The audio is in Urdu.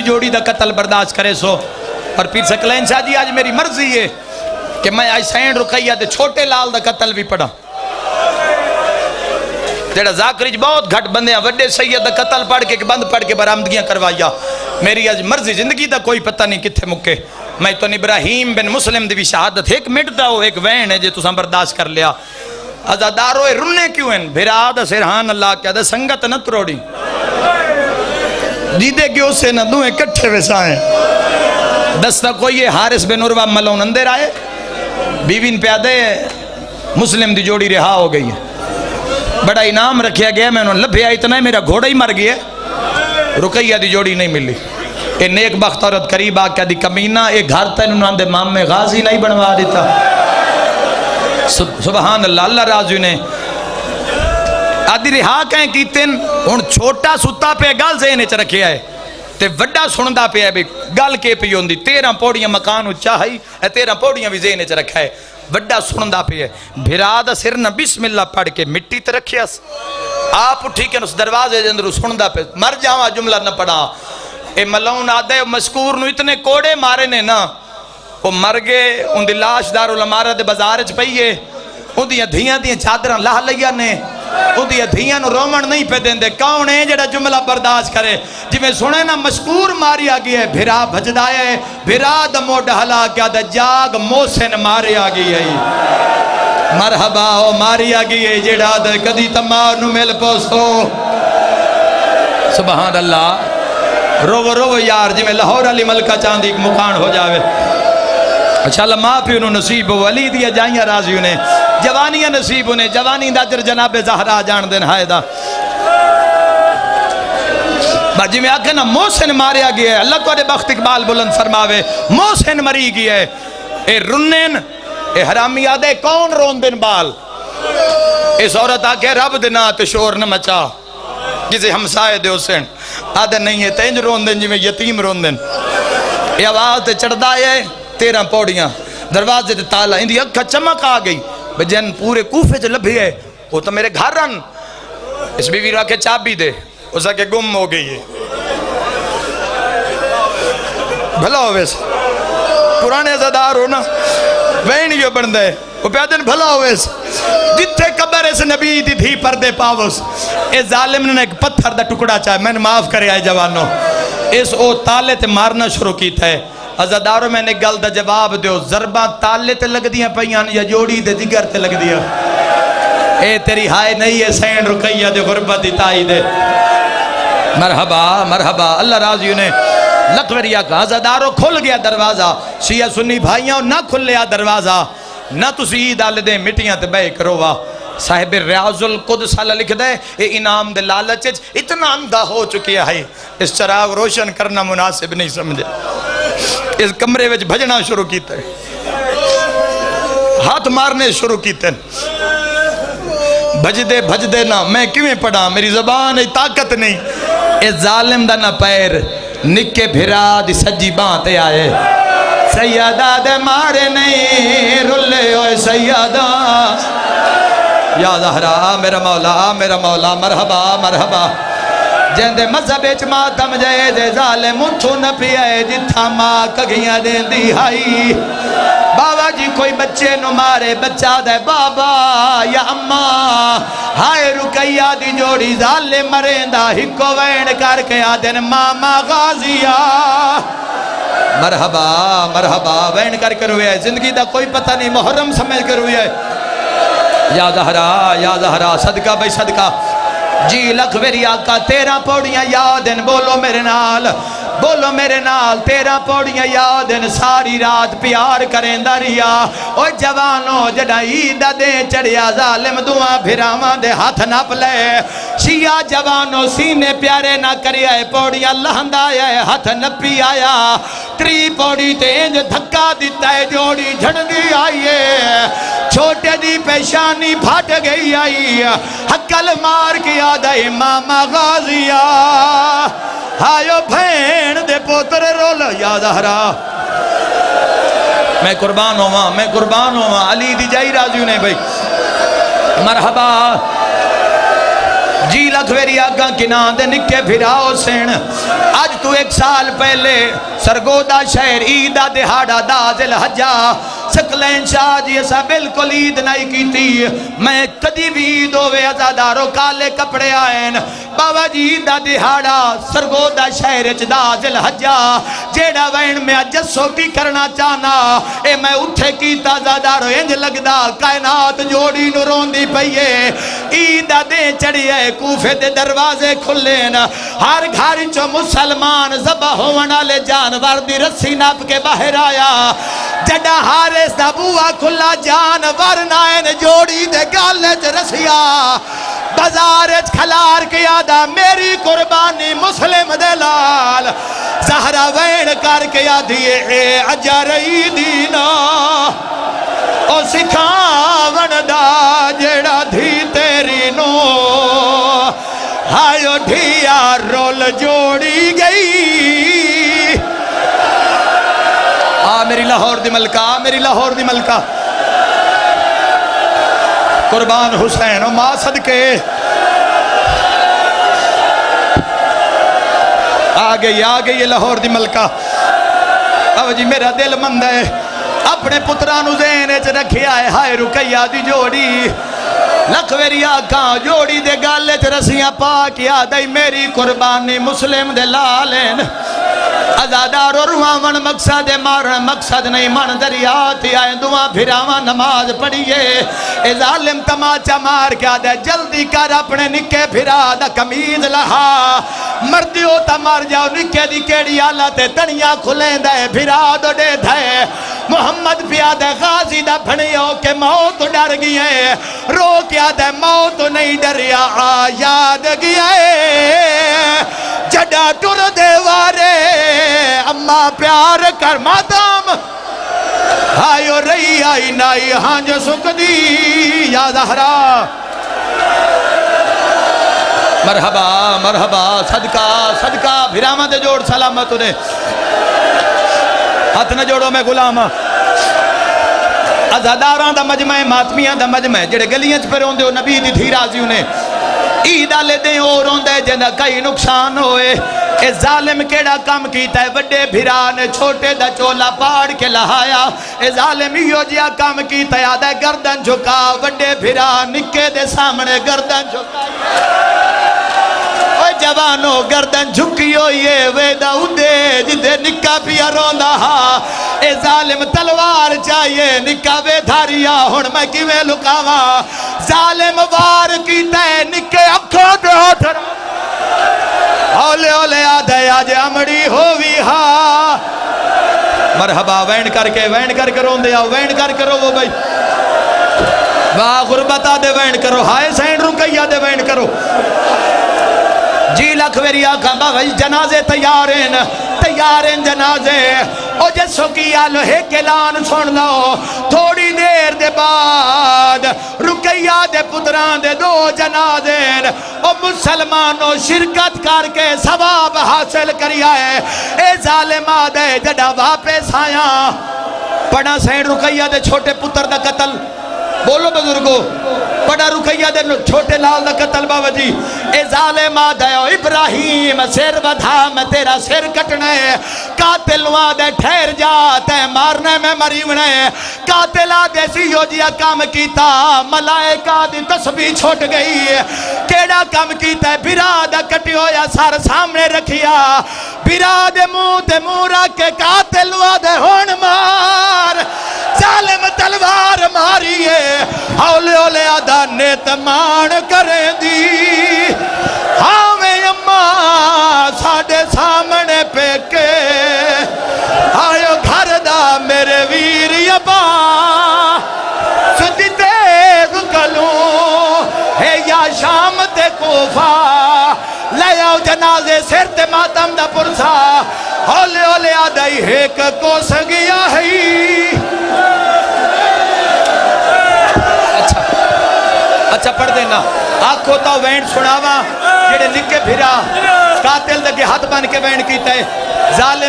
جوڑی دا قتل برداشت کرے سو. اور پیر سکلین شاہ جی آج میری مرضی ہے کہ میں آج سینڈ رقیہ دے چھوٹے لال دا قتل بھی پڑھا. جیڑا ذاکری بہت گھٹ بندے ہیں وڈے سید دا قتل پڑھ کے بند پڑھ کے برآمدگیاں کروایا. میری آج مرضی زندگی دا کوئی پتہ نہیں کتھے مکے. میں تو ابراہیم بن مسلم دی بھی شہادت ایک منٹ دا ہو ایک وین ہے جے تو برداشت کر لیا. ازادارو رنے کیوں ہیں بھرا دا سرحان اللہ کیا دا سنگت نہ تروڑی جیدے کیوں سے نہ دوئے کٹھے ویسائیں. دستا کوئی ہے حارث بن عروہ ملون اندر آئے بیوین پیادے مسلم دی جوڑی رہا ہو گئی ہے. بڑا انعام رکھیا گیا میں انہوں نے لبھیا اتنا ہے میرا گھوڑا ہی مر گیا. رقیہ دی جوڑی نہیں ملی. اے نیک بخت عورت قریب آکیا دی کمینہ ایک گھر تا انہوں نے مام میں غازی نہیں بنوا دیتا. سبحان اللہ. اللہ راضی نے آدھی رہا کہیں کیتن ان چھوٹا ستا پہ گل زینے چ رکھیا ہے تے وڈا سندا پہ ہے بھی گل کے پہ ہوندی 13 پوڑیاں مکان اچا ہے 13 پوڑیاں بھی زینے چ رکھا ہے وڈا سندا پہ ہے. بھرا دا سر نہ بسم اللہ پڑھ کے مٹی تے رکھیا آپ اٹھی کے اس دروازے دے اندر سندا پہ مر جاواں جملہ نہ پڑھا. اے ملون آدھے مذکور نو اتنے کوڑے مارے نے نا وہ مر گئے. ان دی لاش دارالعمارہ دے بازار چ پئی ہے. ان دیاں دھیاں دیاں چادراں لاہ لیا نے. ان دیاں دھیاں نو رومن نہیں پہ دیندے. کون ہے جڑا جملہ برداشت کرے جی میں سنے نا مذکور ماریا گیا ہے بھرا بھجدا ہے بھرا دا موڈ ہلا کیا دا جاگ محسن ماریا گیا ہے. مرحبا او ماریا گیا ہے جڑا دا کدی تمار نو مل پوسو. سبحان اللہ. رو یار جی میں لاہور علی ملکہ چاندی مکان ہو جاوے. اچھا اللہ ماں پی انہوں نصیب ہو علی دیا جائیاں راضی انہیں جوانیاں نصیب انہیں جوانی دا جر جناب زہرہ جان دن ہائے دا. جی میں آکھے نا محسن ماریا گیا ہے. اللہ کو دے بخت اقبال بلند فرماوے محسن مری گیا ہے. اے رنین اے حرامی آدھے کون رون دن بال. اس عورت آکھے رب دینا تے شور نہ مچا کسی ہمسائے دے حسین آدھے نہیں ہے تینج رون دن جی میں یتیم رون دن. یہ آواز تے چڑھدا ہے 13 پوڑیاں دروازے تے تالا اندھی اکھا چمک آ گئی بجن پورے کوفے جو لبھی ہے وہ تو میرے گھر رن. اس بیوی رو آکے چابی دے اسا کے گم ہو گئی ہے. بھلا ہوئے سے پرانے زدار ہونا وین جو بندہ ہے وہ پیادن بھلا ہوئے سے جتھے قبر اس نبی دی تھی پردے پاوس. اے ظالم نے ایک پتھر دا ٹکڑا چاہے میں نے معاف کرے آئے جوانوں اس او تالے تے مارنا شروع کیتا ہے. ازاداروں میں نے گل دا جواب دیو ضرباں تالے تے لگ دیاں پیان یا جوڑی دے دیگر تے لگ دیا. اے تیری ہائے نہیں ہے سین رقیہ دے غربت دی تائی دے. مرحبا مرحبا. اللہ راضی انہیں لقوریا کا ازاداروں کھل گیا دروازہ. شیعہ سنی بھائیاں نہ کھل لیا دروازہ نہ تسی عید آلے دیں مٹیاں تے بے کروا. صاحب ریاض القدس اللہ لکھ دے اے انعام دے لالچ اتنا اندھا ہو چکی ہے اس چراغ روشن کرنا مناسب نہیں سمجھے. اس کمرے وچ بھجنا شروع کیتا ہے ہاتھ مارنے شروع کیتے ہیں بھجدے نا میں کیویں پڑھا میری زبان طاقت نہیں. اے ظالم دا نا پیر نکے بھرا دی سجی بانتے آئے سیدہ دے مارے نہیں رلے ہوئے سیدہ یا زہرا میرا مولا مرحبا مرحبا. جہندے مذہب اچ ماتم جائے دے ظالم اٹھو نہ پیائے جتھا ماں کگیاں دیں دی ہائی. بابا جی کوئی بچے نو مارے بچہ دے بابا یا اماں ہائے رقیہ دی جوڑی ظالم مریندا ہکو وین کر کے آدن ماما غازیہ. مرحبا مرحبا. وین کر کے روئے ہے زندگی دا کوئی پتہ نہیں محرم سمجھ کے روئے ہے. یا زہرا صدقہ بھائی صدقہ. جی لکھ میری آقا 13 پوڑیاں یادن بولو میرے نال 13 پوڑیاں یادن ساری رات پیار کریں دریا. او جوانو جڑا عید دے چڑیا ظالم دعا بھراواں دے ہاتھ نہ پلے. شیعہ جوانو سینے پیارے نہ کریا ہے پوڑیاں لہندا ہے ہاتھ نہ پی آیا. 3 پوڑی تینج دھکا دیتا ہے جوڑی جھڑ دی آئیے چھوٹے دی پیشانی پھٹ گئی آئی حقل مار کے آدھا ماما غازیہ. ہائیو بھین دے پوتر رول یا زہرا. میں قربان ہوا علی دی جائی راضی انہیں بھائی مرحبا. جی لکھ ویری آگاں کنان دے نکے پھراؤ سین آج تو 1 سال پہلے سرگودا شہر عیدہ دہاڑا دازل حجا سکلین شاہ جی ایسا بالکل عید نہیں کی تھی میں کدی بھی عید ہوئے ازاداروں کالے کپڑے آئین بابا جی عیدہ دہاڑا سرگودا شہر دازل حجا جیڑا وین میں جسو کی کرنا چاہنا اے میں اٹھے کیتا ازاداروں انج لگدا کائنات جوڑی نورون دی پئیے عیدہ دے چڑھئے کوفے دے دروازے کھلین ہر گھر چو مسلمان زبا ہونا لے جانور دی رسی ناپ کے باہر آیا جڑا حارس دا بوا کھلا جانور نائن جوڑی دے گالے چ رسیا بازار کھلار کیا دا میری قربانی مسلم دے لال زہرہ وین کر کیا دیئے اے اجرئی دینا او سکھاون دا جڑا دھی تیری نو ہائیو ڈھیا رول جوڑی گئی میری لاہور دی ملکہ میری لاہور دی ملکہ قربان حسین و ماں صدقے آگئی یہ لاہور دی ملکہ اب جی میرا دل مند ہے اپنے پترانو زینے چ رکھیا ہے ہائے رکیہ دی جوڑی لکھویری آکھاں جوڑی دے گالے چ رسیاں پاک یاد آئی میری قربانی مسلم دے لالین ازادار اور روان مقصد مارن مقصد نہیں من دریاتی آئے دعا پھراواں نماز پڑھئے اے ظالم تماچا مار کیا دے جلدی کر اپنے نکے پھرا دا کمیز لہا مردیو تا مار جاؤ نکے دی کیڑی آلہ تے تنیا کھلیں دے پھرا دو دے دھائے محمد پیاد غازی دا بھنیوں کے موت ڈر گئے رو کیا دے موت نہیں ڈریا یاد گئے جڑا ٹر دے وارے اممہ پیار کر مادام آئیو رئی آئی نائی ہانج سکھ دی یا زہرا مرحبا مرحبا صدقہ صدقہ بھراما دے جوڑ سلامت انہیں ہاتھ نہ جوڑو میں غلام ازاداران دا مجمع ماتمیان دا مجمع جڑے گلیاں چ پر ہوندے ہو نبی دی تھی راضی انہیں عیدہ لے دیں اور ہوندے جنہ کئی نقصان ہوئے اے ظالم کیڑا کام کیتا ہے وڈے بھرانے چھوٹے دا چولا پاڑ کے لہایا اے ظالم یو جیا کام کیتا ہے آدھے گردن جھکا وڈے بھران نکے دے سامنے گردن جھکا اوہ جوانو گردن جھکی ہوئیے ویدہ اندے جدے نکا پیا روندہ ہا اے ظالم تلوار چاہیے نکا بے دھاریا ہون میں کیویں لکاوا ظالم وار کیتا ہے نکے اکھوں دے ہاتھ اولے اولے آدھے آج امڑی ہووی ہا مرحبا وین کر کے روندے آؤ وین کر کے رو وہ بھائی واہ غربتہ دے وین کرو ہائے سین رکیہ دے وین کرو جی لکھویری آقا بھائی جنازے تیارین جنازے او جسو کی آلو ایک اعلان سن لو تھوڑی دیر دے بعد رکیہ دے پتران دے 2 جنازین او مسلمانوں شرکت کر کے ثواب حاصل کری آئے اے ظالم آدھے جڑا واپس آیا پڑھا سین رکیہ دے چھوٹے پتر دا قتل بولو بزرگو پڑھا رکیہ دے چھوٹے لال دا قتل بابا جی اے ظالم آدھے ابراہیم سر بدھا میں تیرا سر کٹنے قاتل وادے ٹھہر جاتے مارنے میں مریونے قاتل آدھے سیو جیا کام کیتا ملائکہ دی تسبیح چھوٹ گئی کیڑا کام کیتا ہے برادہ کٹی ہویا سار سامنے رکھیا برادہ منہ رکھ کے قاتل وادے ہون مار ظالم تلوار ماریے اولے اولے آدھا نیت مان کریں دی ہمیں اممہ ساڑھے سامنے پہ کے آئیو گھر دا میرے ویر یبا سدی تیز کلوں ہے یا شام تے کوفہ لے آؤ جنازے سر تے ماتم دا پرسا اولے اولے آدھائی ایک کو سگیا ہے اچھا پڑھ دینا آنکھوں تا وینڈ سناوا جڑے نکے بھرا قاتل دے کے ہاتھ بن کے وینڈ کیتا ہے ظالم